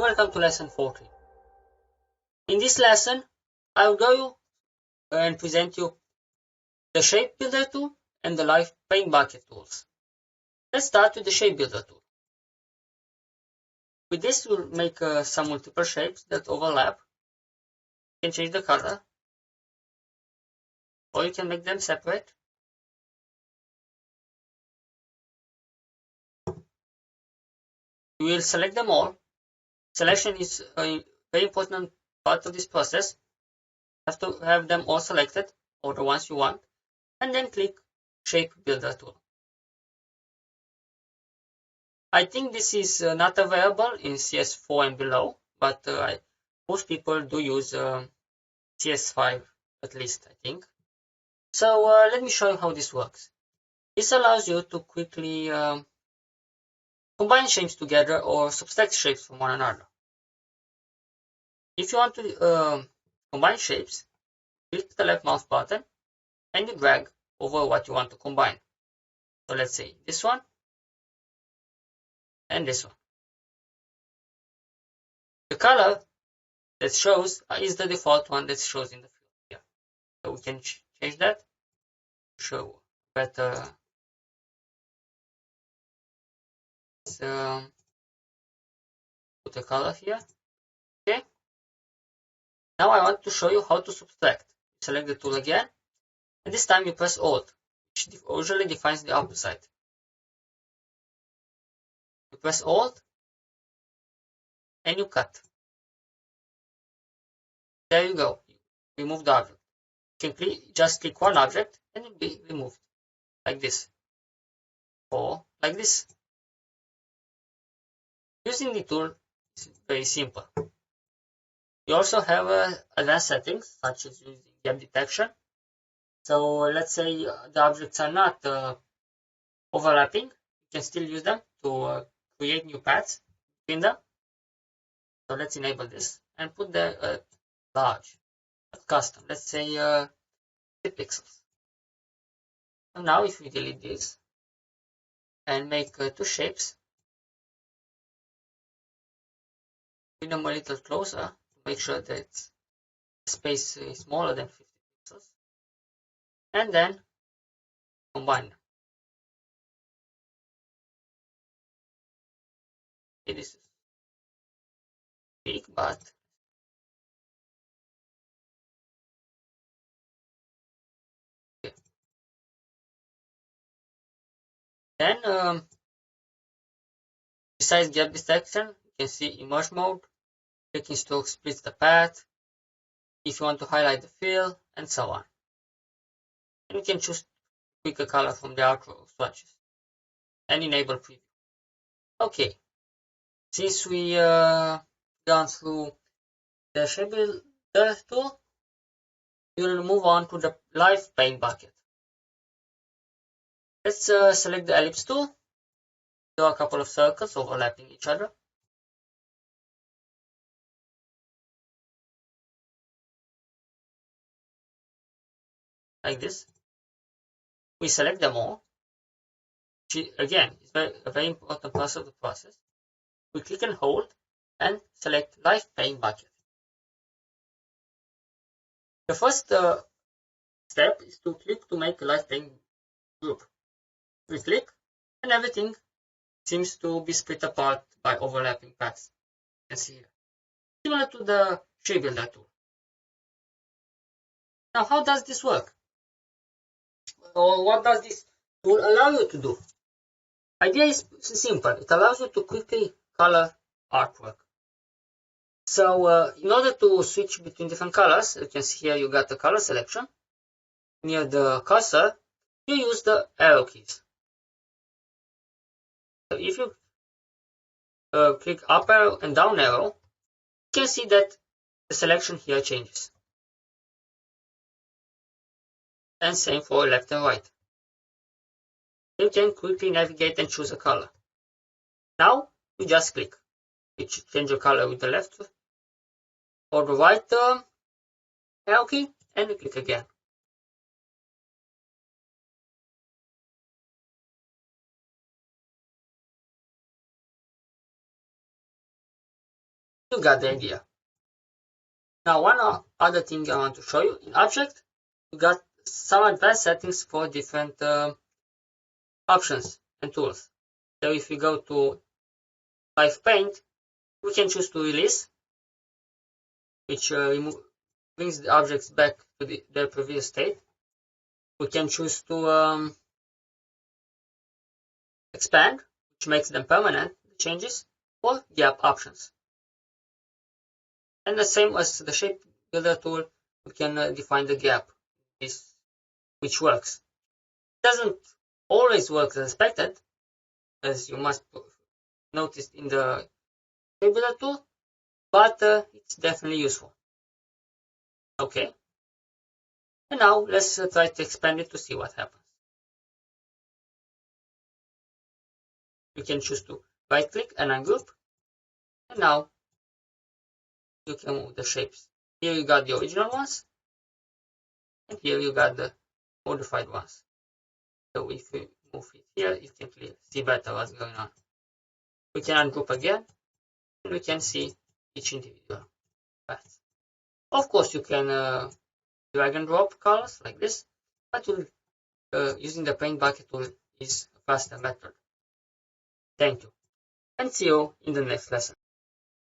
welcome to lesson 14. In this lesson, I will go and present you the Shape Builder tool and the Live Paint Bucket tools. Let's start with the Shape Builder tool. With this, we'll make some multiple shapes that overlap. You can change the color, or you can make them separate. You will select them all. Selection is a very important part of this process. You have to have them all selected, or the ones you want, and then click Shape Builder tool. I think this is not available in CS4 and below, but most people do use CS5 at least, I think. So let me show you how this works. This allows you to quickly combine shapes together or subtract shapes from one another. If you want to combine shapes, click the left mouse button and you drag over what you want to combine. So let's say this one and this one. The color that shows is the default one that shows in the field here. So we can change that to show better. Put the color here. Okay. Now I want to show you how to subtract. Select the tool again, and this time you press Alt, which usually defines the upper side. You press Alt and you cut. There you go. Remove the object. You can just click one object and it will be removed like this, or like this. Using the tool is very simple. You also have advanced settings such as using gap detection. So let's say the objects are not overlapping, you can still use them to create new paths between them. So let's enable this and put the large, custom, let's say 3 pixels. So now if we delete this and make 2 shapes, bring them a little closer to make sure that the space is smaller than 50 pixels, and then combine them. Okay, this is big, but okay. Then besides gap detection, you can see immerse mode. Clicking stroke splits the path. If you want to highlight the fill, and so on. And you can choose to pick a color from the outro swatches and enable preview. Okay, since we gone through the Shape Builder tool, we'll move on to the Live Paint Bucket. Let's select the ellipse tool, draw a couple of circles overlapping each other. Like this. We select them all, which again is a very important part of the process. We click and hold and select Live Paint Bucket. The first step is to click to make a Live Paint group. We click and everything seems to be split apart by overlapping paths. You can see here. Similar to the Shape Builder tool. Now how does this work? Or what does this tool allow you to do? Idea is simple. It allows you to quickly color artwork. So in order to switch between different colors, you can see here you got the color selection. Near the cursor, you use the arrow keys. So if you click up arrow and down arrow, you can see that the selection here changes. And same for left and right. You can quickly navigate and choose a color. Now you just click. You change your color with the left or the right arrow key and you click again. You got the idea. Now, one other thing I want to show you, in Object, you got some advanced settings for different options and tools. So if we go to Live Paint, we can choose to release, which brings the objects back to their previous state. We can choose to expand, which makes them permanent, the changes, or gap options. And the same as the Shape Builder tool, we can define the gap, which works. It doesn't always work as expected, as you must notice in the Shape Builder tool, but it's definitely useful. Okay. And now let's try to expand it to see what happens. You can choose to right click and ungroup. And now you can move the shapes. Here you got the original ones. And here you got the modified ones. So if you move it here, you can clearly see better what's going on. We can ungroup again. And we can see each individual path. Of course, you can drag and drop colors like this. But using the paint bucket tool is a faster method. Thank you, and see you in the next lesson.